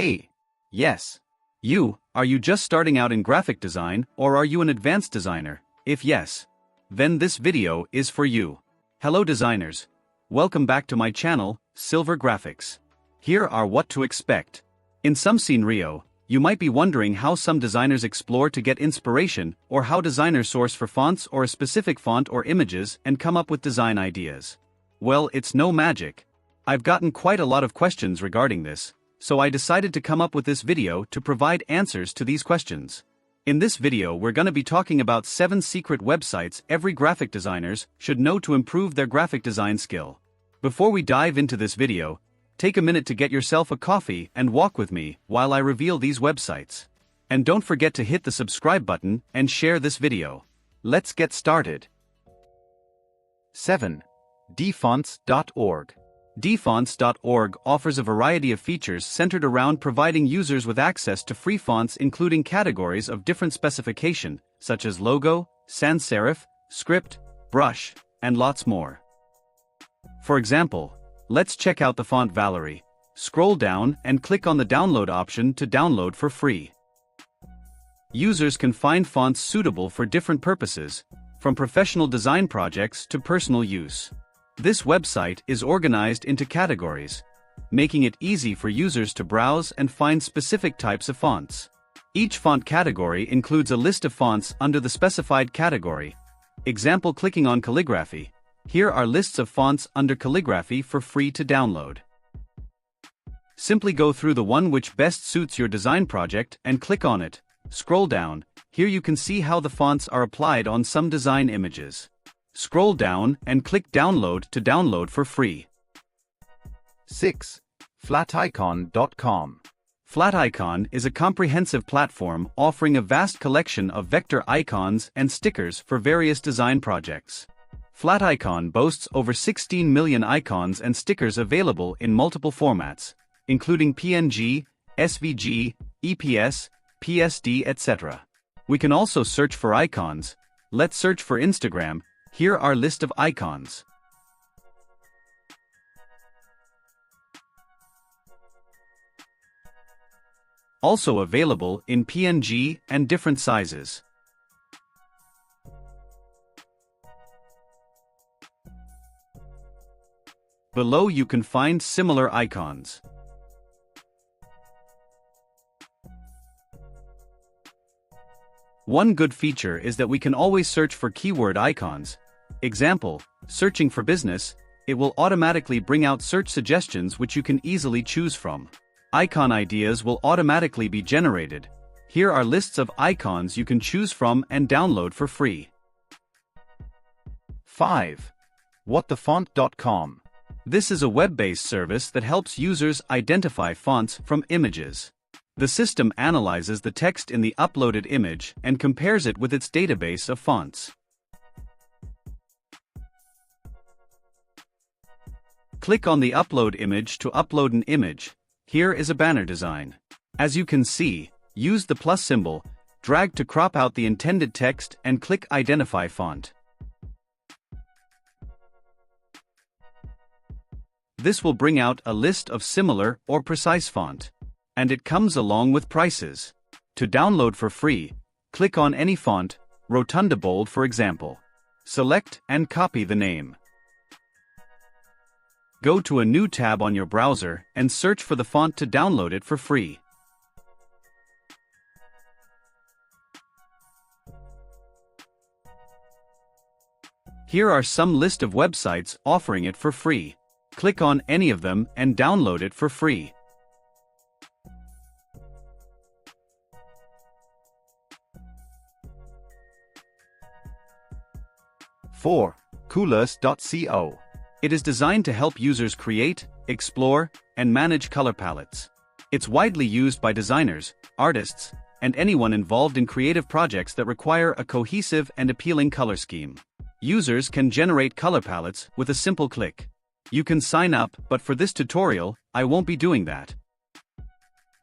Hey! Yes. Are you just starting out in graphic design, or are you an advanced designer? If yes, then this video is for you. Hello designers. Welcome back to my channel, Silver Graphics. Here are what to expect. In some scenario, you might be wondering how some designers explore to get inspiration, or how designers source for fonts or a specific font or images and come up with design ideas. Well, it's no magic. I've gotten quite a lot of questions regarding this, so I decided to come up with this video to provide answers to these questions. In this video we're gonna be talking about 7 secret websites every graphic designers should know to improve their graphic design skill. Before we dive into this video, take a minute to get yourself a coffee and walk with me while I reveal these websites. And don't forget to hit the subscribe button and share this video. Let's get started. 7. WhatTheFont.org. WhatTheFont.org offers a variety of features centered around providing users with access to free fonts including categories of different specification, such as logo, sans serif, script, brush, and lots more. For example, let's check out the font Valerie. Scroll down and click on the download option to download for free. Users can find fonts suitable for different purposes, from professional design projects to personal use. This website is organized into categories, making it easy for users to browse and find specific types of fonts. Each font category includes a list of fonts under the specified category. Example: clicking on calligraphy. Here are lists of fonts under calligraphy for free to download. Simply go through the one which best suits your design project and click on it. Scroll down. Here you can see how the fonts are applied on some design images. Scroll down and click download to download for free. 6. FlatIcon.com. FlatIcon is a comprehensive platform offering a vast collection of vector icons and stickers for various design projects. FlatIcon boasts over 16 million icons and stickers available in multiple formats, including PNG, SVG, EPS, PSD, etc. We can also search for icons. Let's search for Instagram. Here are list of icons. Also available in PNG and different sizes. Below you can find similar icons. One good feature is that we can always search for keyword icons. Example, searching for business, it will automatically bring out search suggestions which you can easily choose from. Icon ideas will automatically be generated. Here are lists of icons you can choose from and download for free. 5. WhatTheFont.com. This is a web-based service that helps users identify fonts from images. The system analyzes the text in the uploaded image and compares it with its database of fonts. Click on the upload image to upload an image. Here is a banner design. As you can see, use the plus symbol, drag to crop out the intended text and click Identify Font. This will bring out a list of similar or precise font. And it comes along with prices. To download for free, click on any font, Rotunda Bold for example. Select and copy the name. Go to a new tab on your browser and search for the font to download it for free. Here are some list of websites offering it for free. Click on any of them and download it for free. Coolors.co. It is designed to help users create, explore, and manage color palettes. It's widely used by designers, artists, and anyone involved in creative projects that require a cohesive and appealing color scheme. Users can generate color palettes with a simple click. You can sign up, but for this tutorial, I won't be doing that.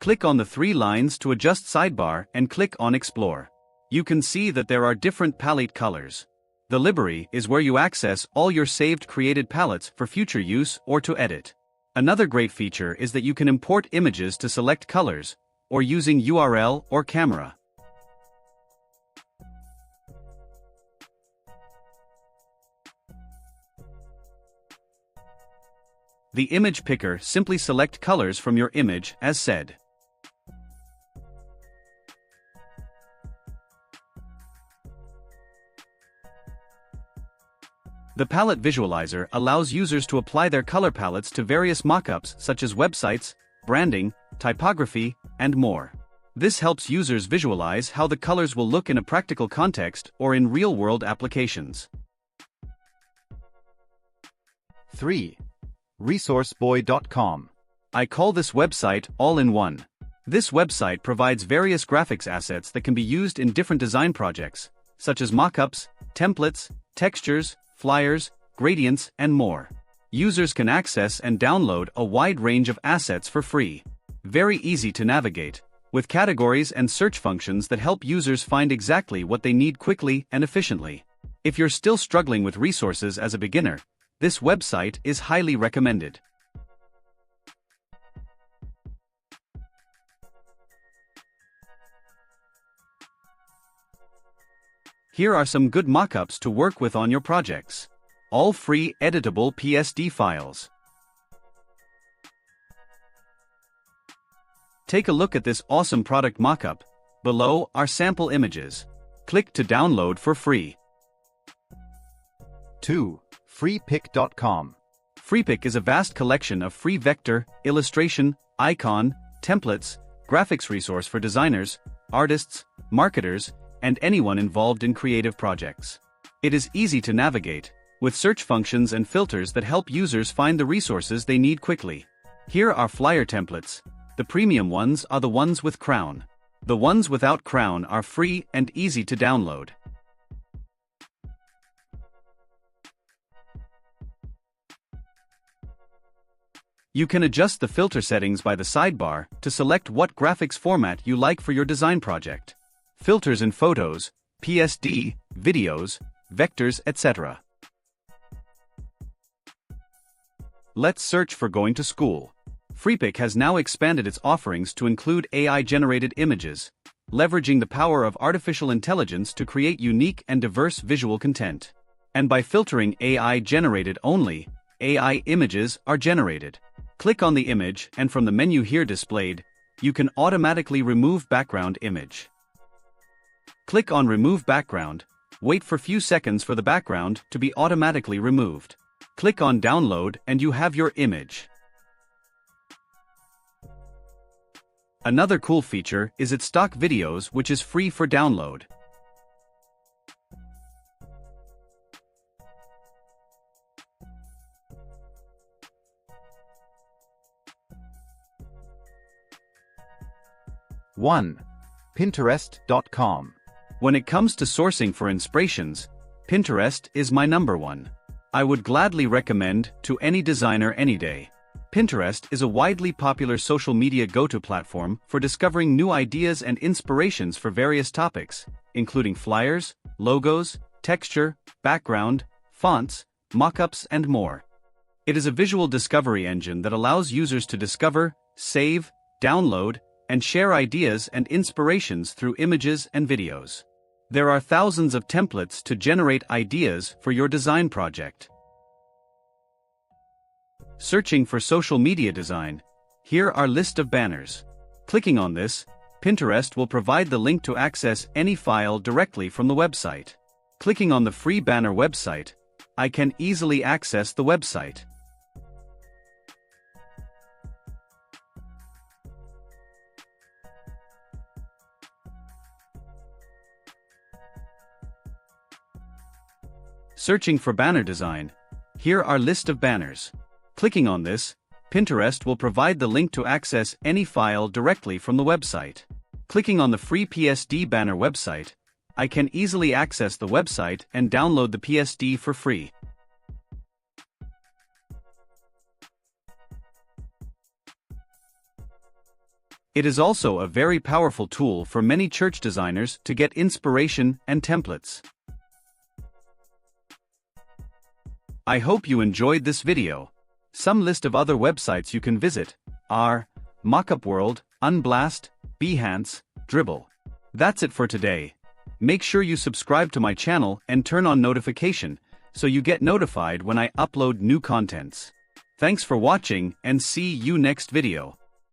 Click on the 3 lines to adjust sidebar and click on Explore. You can see that there are different palette colors. The library is where you access all your saved created palettes for future use or to edit. Another great feature is that you can import images to select colors, or using URL or camera. The image picker simply select colors from your image as said. The palette visualizer allows users to apply their color palettes to various mockups such as websites, branding, typography, and more. This helps users visualize how the colors will look in a practical context or in real-world applications. 3. Resourceboy.com. I call this website all-in-one. This website provides various graphics assets that can be used in different design projects, such as mockups, templates, textures, flyers, gradients, and more. Users can access and download a wide range of assets for free. Very easy to navigate, with categories and search functions that help users find exactly what they need quickly and efficiently. If you're still struggling with resources as a beginner, this website is highly recommended. Here are some good mockups to work with on your projects. All free editable PSD files. Take a look at this awesome product mockup. Below are sample images. Click to download for free. 2. Freepic.com. Freepic is a vast collection of free vector, illustration, icon, templates, graphics resource for designers, artists, marketers, and anyone involved in creative projects. It is easy to navigate, with search functions and filters that help users find the resources they need quickly. Here are flyer templates. The premium ones are the ones with crown. The ones without crown are free and easy to download. You can adjust the filter settings by the sidebar to select what graphics format you like for your design project. Filters in photos, PSD, videos, vectors, etc. Let's search for going to school. Freepic has now expanded its offerings to include AI-generated images, leveraging the power of artificial intelligence to create unique and diverse visual content. And by filtering AI-generated only, AI images are generated. Click on the image and from the menu here displayed, you can automatically remove background image. Click on Remove Background, wait for few seconds for the background to be automatically removed. Click on Download and you have your image. Another cool feature is its stock videos, which is free for download. One. Pinterest.com. When it comes to sourcing for inspirations, Pinterest is my number one. I would gladly recommend to any designer any day. Pinterest is a widely popular social media go-to platform for discovering new ideas and inspirations for various topics, including flyers, logos, texture, background, fonts, mockups, and more. It is a visual discovery engine that allows users to discover, save, download, and share ideas and inspirations through images and videos. There are thousands of templates to generate ideas for your design project. Searching for social media design. Here are list of banners. Clicking on this, Pinterest will provide the link to access any file directly from the website. Clicking on the free banner website, I can easily access the website. Searching for banner design. Here are list of banners. Clicking on this, Pinterest will provide the link to access any file directly from the website. Clicking on the free PSD banner website, I can easily access the website and download the PSD for free. It is also a very powerful tool for many church designers to get inspiration and templates. I hope you enjoyed this video. Some list of other websites you can visit are Mockup World, Unblast, Behance, Dribbble. That's it for today. Make sure you subscribe to my channel and turn on notification so you get notified when I upload new contents. Thanks for watching and see you next video.